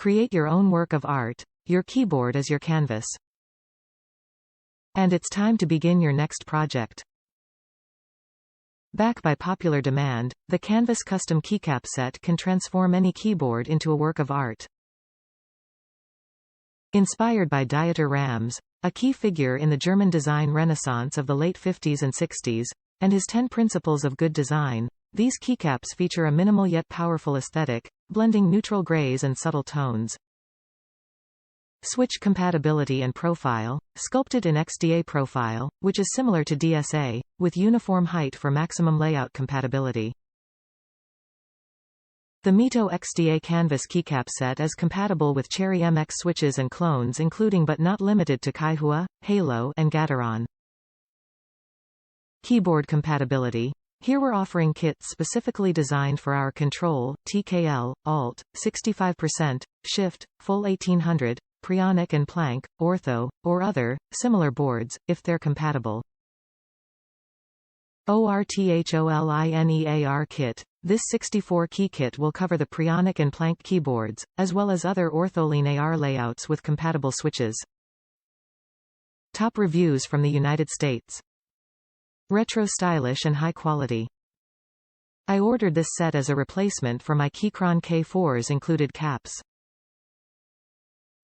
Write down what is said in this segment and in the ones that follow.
Create your own work of art. Your keyboard is your canvas. And it's time to begin your next project. Back by popular demand, the Canvas Custom Keycap set can transform any keyboard into a work of art. Inspired by Dieter Rams, a key figure in the German design renaissance of the late 50s and 60s, and his 10 principles of good design, these keycaps feature a minimal yet powerful aesthetic, blending neutral grays and subtle tones. Switch compatibility and profile, sculpted in XDA profile, which is similar to DSA, with uniform height for maximum layout compatibility. The MiTo XDA Canvas Keycap set is compatible with Cherry MX switches and clones including but not limited to Kaihua, Halo, and Gateron. Keyboard compatibility. Here we're offering kits specifically designed for our Control, TKL, Alt, 65%, Shift, Full 1800, Prionic and Planck, Ortho, or other, similar boards, if they're compatible. ORTHOLINEAR kit. This 64-key kit will cover the Prionic and Planck keyboards, as well as other ortholinear layouts with compatible switches. Top reviews from the United States. Retro stylish and high quality. I ordered this set as a replacement for my Keychron K4's included caps.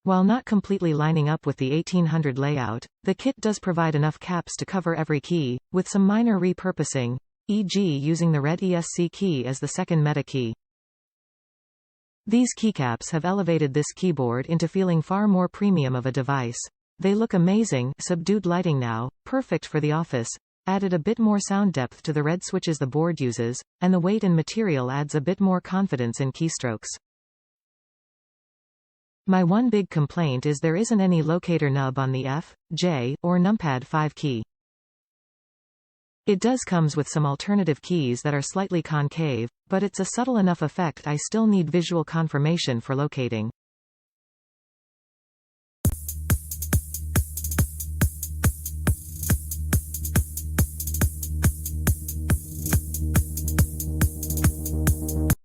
While not completely lining up with the 1800 layout, the kit does provide enough caps to cover every key, with some minor repurposing, e.g. using the red ESC key as the second meta key. These keycaps have elevated this keyboard into feeling far more premium of a device. They look amazing, subdued lighting now, perfect for the office, added a bit more sound depth to the red switches the board uses, and the weight and material adds a bit more confidence in keystrokes. My one big complaint is there isn't any locator nub on the F, J, or numpad 5 key. It does comes with some alternative keys that are slightly concave, but it's a subtle enough effect I still need visual confirmation for locating.